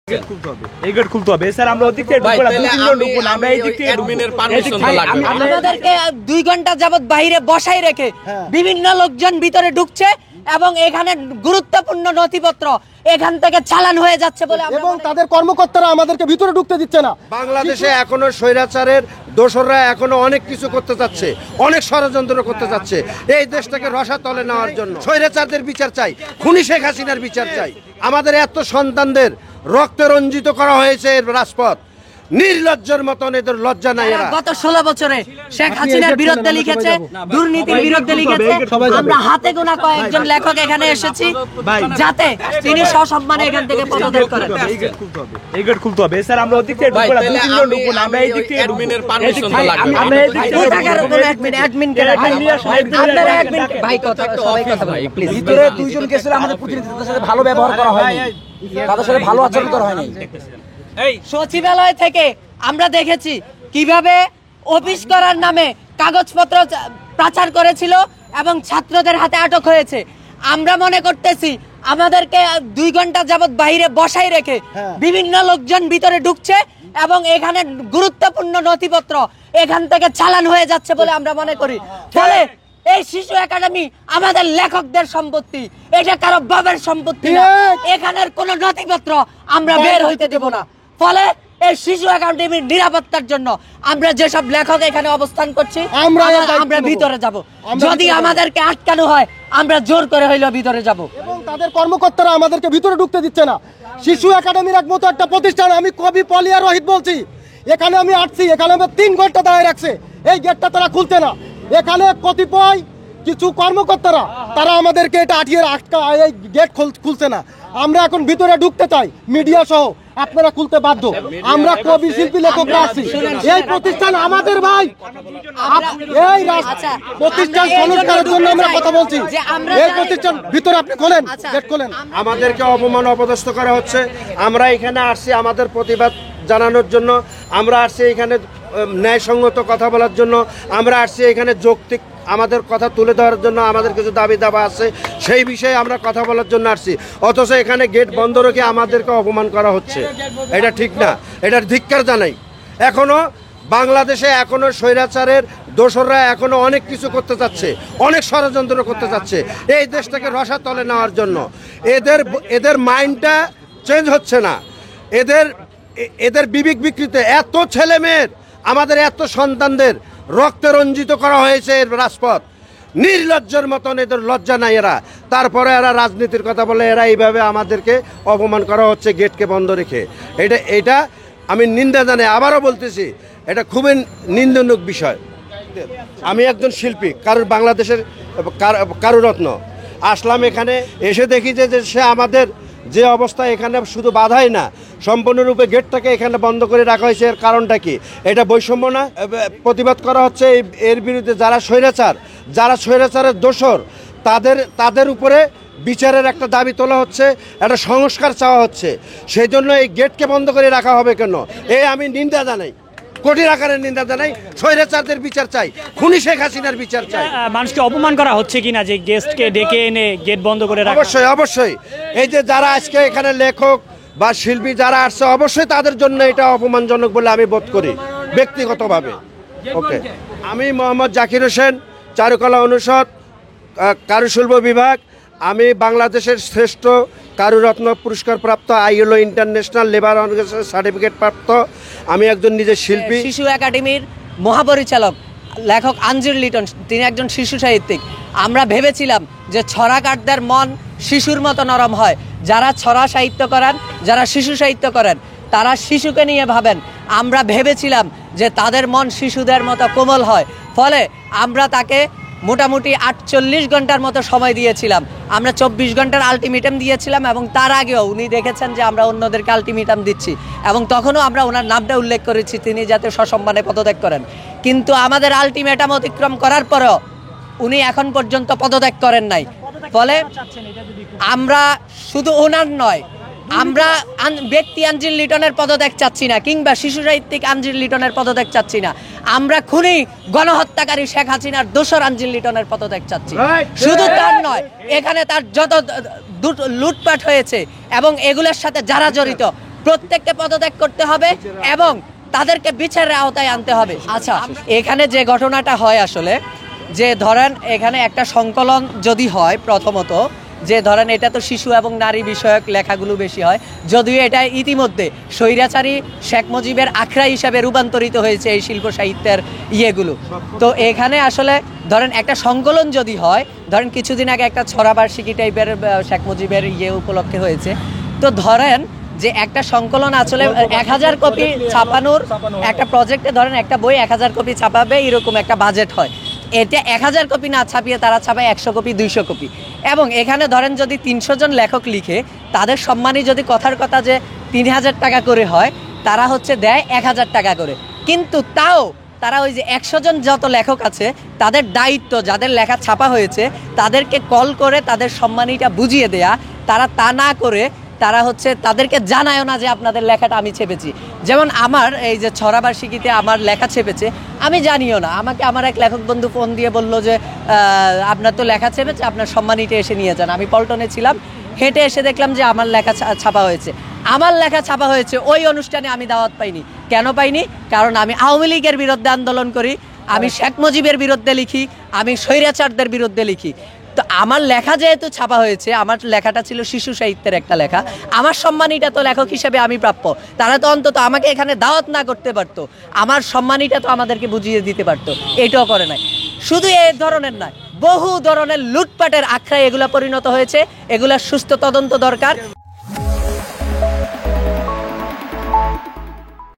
আমাদেরকে 2 ঘন্টা যাবত বাইরে বসাই রেখে বিভিন্ন লোকজন ভিতরে ঢুকছে এবং এখানে গুরুত্বপূর্ণ নথিপত্র এখান থেকে চালান হয়ে যাচ্ছে বলে এবং তাদের কর্মকর্তারা আমাদেরকে ভিতরে ঢুকতে দিচ্ছে না। বাংলাদেশে এখনো স্বৈরাচারের দোসররা এখনো অনেক কিছু করতে চাচ্ছে, অনেক ষড়যন্ত্র করতে চাচ্ছে এই দেশটাকে রসাতলে নেওয়ার জন্য। স্বৈরাচারদের বিচার চাই, খুনি শেখ হাসিনার বিচার চাই। আমাদের এত সন্তানদের রক্তে রঞ্জিত করা হয়েছে এর রাজপথ, নির্লজ্জের মতন এদের লজ্জা নাই। এরা গত 16 বছরে শেখ হাসিনার বিরুদ্ধে লিখেছে, দুর্নীতির বিরুদ্ধে লিখেছে। আমরা হাতে গোনা কয়েকজন লেখক এখানে এসেছি যাতে তিনি সসম্মানে এখান থেকে পদত্যাগ করেন। এই গেট খুলতে হবে স্যার। আমরা ওদিক থেকে ঢুকবো না, দুই তিনজন ঢুকবো না, আমরা এই দিক থেকে অ্যাডমিনের পারমিশন তো লাগবে। আমরা এই দিক থেকে অ্যাডমিন কে রাখেন, আপনারা অ্যাডমিন ভাই কথা সবাই কথা বলেন প্লিজ। ভিতরে দুইজন গেছিল, আমাদের প্রতিনিধিদের সাথে ভালো ব্যবহার করা হয়নি, তাদের সাথে ভালো আচরণ করা হয়নি। সচিবালয় থেকে আমরা দেখেছি কিভাবে অফিস করার নামে কাগজপত্র পাচার করেছিল এবং ছাত্রদের হাতে আটক হয়েছে। আমরা মনে করতেছি আমাদেরকে 2 ঘন্টা যাবত বাইরে বসাই রেখে বিভিন্ন লোকজন ভিতরে ঢুকছে এবং এখানে গুরুত্বপূর্ণ নথিপত্র এখান থেকে চালান হয়ে যাচ্ছে বলে আমরা মনে করি। ফলে এই শিশু একাডেমি আমাদের লেখকদের সম্পত্তি, এটা কারো বাবার সম্পত্তি না। এখানের কোন নথিপত্র আমরা বের হইতে দেব না। ফলে এই শিশু একাডেমির নিরাপত্তার জন্য আমরা যেসব লেখক এখানে অবস্থান করছি আমরা ভিতরে যাব। যদি আমাদেরকে আটকানো হয় আমরা জোর করে হইলেও ভিতরে যাব। এবং তাদের কর্মকর্তারা আমাদেরকে ভিতরে ঢুকতে দিচ্ছে না। শিশু একাডেমির একমতো একটা প্রতিষ্ঠান, আমি কবি পলিয়া রোহিত বলছি। এখানে আমি আসছি, এখানে আমরা 3 ঘন্টা দাঁড়িয়ে রাখছে, এই গেটটা তারা খুলতে না। এখানে কতিপয় কিছু কর্মকর্তারা তারা আমাদেরকে এটা আটকে এই গেট খুলছে না। আমরা এখন ভিতরে ঢুকতে চাই, মিডিয়া সহ আপনারা খুলতে বাধ্য। আমরা কবি শিল্পী লেখকরা আছি, এই প্রতিষ্ঠান আমাদের ভাই। এই প্রতিষ্ঠান সংস্কারের জন্য আমরা কথা বলছি, এই প্রতিষ্ঠান ভিতরে আপনি খোলেন, গেট খোলেন। আমাদেরকে অপমান অপদস্থ করা হচ্ছে। আমরা এখানে আসছি আমাদের প্রতিবাদ জানানোর জন্য, আমরা আসছি এখানে ন্যায়সঙ্গত কথা বলার জন্য, আমরা আসছি এখানে যৌক্তিক আমাদের কথা তুলে ধরার জন্য। আমাদের কিছু দাবি দাবা আছে, সেই বিষয়ে আমরা কথা বলার জন্য আসছি। অথচ এখানে গেট বন্ধ রেখে আমাদেরকে অপমান করা হচ্ছে, এটা ঠিক না, এটার ধিক্কার জানাই। এখনো বাংলাদেশে এখনো স্বৈরাচারের দোসররা এখনো অনেক কিছু করতে চাচ্ছে, অনেক ষড়যন্ত্র করতে চাচ্ছে এই দেশটাকে রসাতলে নেওয়ার জন্য। এদের মাইন্ডটা চেঞ্জ হচ্ছে না, এদের বিবেক বিকৃত। এত ছেলে মেয়ের, আমাদের এত সন্তানদের রক্তে রঞ্জিত করা হয়েছে এর রাজপথ, নির্লজ্জের মতন এদের লজ্জা নাই। এরা তারপরে এরা রাজনীতির কথা বলে, এরা এইভাবে আমাদেরকে অপমান করা হচ্ছে গেটকে বন্ধ রেখে। এটা আমি নিন্দা জানাই, আবারও বলতেছি এটা খুবই নিন্দনীয় বিষয়। আমি একজন শিল্পী, বাংলাদেশের কারুরত্ন। আসলাম এখানে, এসে দেখি যে সে আমাদের যে অবস্থা এখানে শুধু বাধাই না, সম্পূর্ণরূপে গেটটাকে এখানে বন্ধ করে রাখা হয়েছে। এর কারণটা কি? এটা বৈষম্য না? প্রতিবাদ করা হচ্ছে এর বিরুদ্ধে। যারা স্বৈরাচারের দোসর, তাদের উপরে বিচারের একটা দাবি তোলা হচ্ছে, একটা সংস্কার চাওয়া হচ্ছে। সেই জন্য এই গেটকে বন্ধ করে রাখা হবে কেন? আমি নিন্দা জানাই, কঠিন আকারের নিন্দা জানাই। স্বৈরাচারদের বিচার চাই, খুনি শেখ হাসিনার বিচার চাই। মানুষকে অপমান করা হচ্ছে কিনা যে গেস্টকে ডেকে এনে গেট বন্ধ করে রাখা? অবশ্যই এই যে যারা আজকে এখানে লেখক বা শিল্পী যারা আসছে, অবশ্যই তাদের জন্য এটা অপমানজনক বলে আমি বোধ করি ব্যক্তিগতভাবে। ওকে, আমি মোহাম্মদ জাকির হোসেন, চারুকলা অনুষদ, কারুশিল্প বিভাগ। আমি বাংলাদেশের শ্রেষ্ঠ কারুরত্ন পুরস্কার প্রাপ্ত, ILO international labour organization certificate প্রাপ্ত আমি একজন নিজে শিল্পী। শিশু একাডেমির মহাপরিচালক লেখক আঞ্জির লিটন, তিনি একজন শিশু সাহিত্যিক। আমরা ভেবেছিলাম যে ছড়াকারদের মন শিশুর মতো নরম হয়। যারা ছড়া সাহিত্য করেন, যারা শিশু সাহিত্য করেন, তারা শিশুকে নিয়ে ভাবেন। আমরা ভেবেছিলাম যে তাদের মন শিশুদের মতো কোমল হয়। ফলে আমরা তাকে মোটামুটি 48 ঘন্টার মতো সময় দিয়েছিলাম। আমরা 24 ঘন্টার আলটিমেটাম দিয়েছিলাম এবং তার আগেও উনি দেখেছেন যে আমরা অন্যদেরকে আলটিমেটাম দিচ্ছি এবং তখনও আমরা ওনার নামটা উল্লেখ করেছি তিনি যাতে সসম্মানে পদত্যাগ করেন। কিন্তু আমাদের আলটিমেটাম অতিক্রম করার পরেও উনি এখন পর্যন্ত পদত্যাগ করেন নাই। ফলে আমরা শুধু ওনার নয়, আমরা ব্যক্তি আঞ্জির লিটনের পদত্যাগ চাচ্ছি না, কিংবা শিশু সাহিত্যিক আঞ্জির লিটনের পদত্যাগ চাচ্ছি না। আমরা খুনি গণহত্যাকারী শেখ হাসিনার দোসর আঞ্জির লিটনের পদত্যাগ চাচ্ছি। শুধু তার নয়, এখানে তার যত লুটপাট হয়েছে এবং এগুলোর সাথে যারা জড়িত প্রত্যেককে পদত্যাগ করতে হবে এবং তাদেরকে বিচারের আওতায় আনতে হবে। আচ্ছা, এখানে যে ঘটনাটা হয় আসলে, যে ধরেন এখানে একটা সংকলন যদি হয়, প্রথমত যে ধরেন এটা তো শিশু এবং নারী বিষয়ক লেখাগুলো বেশি হয়, যদিও এটা ইতিমধ্যে স্বৈরাচারী শেখ মুজিবের আখড়া হিসাবে রূপান্তরিত হয়েছে এই শিল্প সাহিত্যের ইয়েগুলো। তো এখানে আসলে ধরেন একটা সংকলন যদি হয়, ধরেন কিছুদিন আগে একটা ছড়াবার্ষিকী টাইপের শেখ মুজিবের ইয়ে উপলক্ষে হয়েছে, তো ধরেন যে একটা সংকলন আসলে 1000 কপি ছাপানোর একটা প্রজেক্টে ধরেন একটা বই 1000 কপি ছাপাবে, এরকম একটা বাজেট হয়। এটা 1000 কপি না ছাপিয়ে তারা ছাপায় 100 কপি 200 কপি। এবং এখানে ধরেন যদি 300 জন লেখক লিখে, তাদের সম্মানী যদি কথার কথা যে 3000 টাকা করে হয়, তারা হচ্ছে দেয় 1000 টাকা করে। কিন্তু তাও তারা ওই যে 100 জন যত লেখক আছে তাদের দায়িত্ব, যাদের লেখা ছাপা হয়েছে তাদেরকে কল করে তাদের সম্মানীটা বুঝিয়ে দেয়া, তারা তা না করে তারা হচ্ছে তাদেরকে জানায়ও না যে আপনাদের লেখাটা আমি ছেপেছি। যেমন আমার এই যে ছড়াবার্ষিকীতে আমার লেখা ছেপেছে, আমি জানিও না, আমাকে আমার এক লেখক বন্ধু ফোন দিয়ে বলল যে আপনার তো লেখা ছেপেছে, আপনার সম্মানীটা এসে নিয়ে যান। আমি পল্টনে ছিলাম, হেঁটে এসে দেখলাম যে আমার লেখা ছাপা হয়েছে। আমার লেখা ছাপা হয়েছে, ওই অনুষ্ঠানে আমি দাওয়াত পাইনি। কেন পাইনি? কারণ আমি আওয়ামী লীগের বিরুদ্ধে আন্দোলন করি, আমি শেখ মুজিবের বিরুদ্ধে লিখি, আমি স্বৈরাচারদের বিরুদ্ধে লিখি। তো আমার লেখা যেহেতু ছাপা হয়েছে, আমার লেখাটা ছিল শিশু সাহিত্যের একটা লেখা, আমার সম্মানীটা তো লেখক হিসেবে আমি প্রাপ্য। তারা তো অন্তত আমাকে এখানে দাওয়াত না করতে পারতো, আমার সম্মানীটা তো আমাদেরকে বুঝিয়ে দিতে পারতো, এটাও করে নাই। শুধু এই ধরনের নয়, বহু ধরনের লুটপাটের আখড়ায় এগুলা পরিণত হয়েছে, এগুলা সুস্থ তদন্ত দরকার।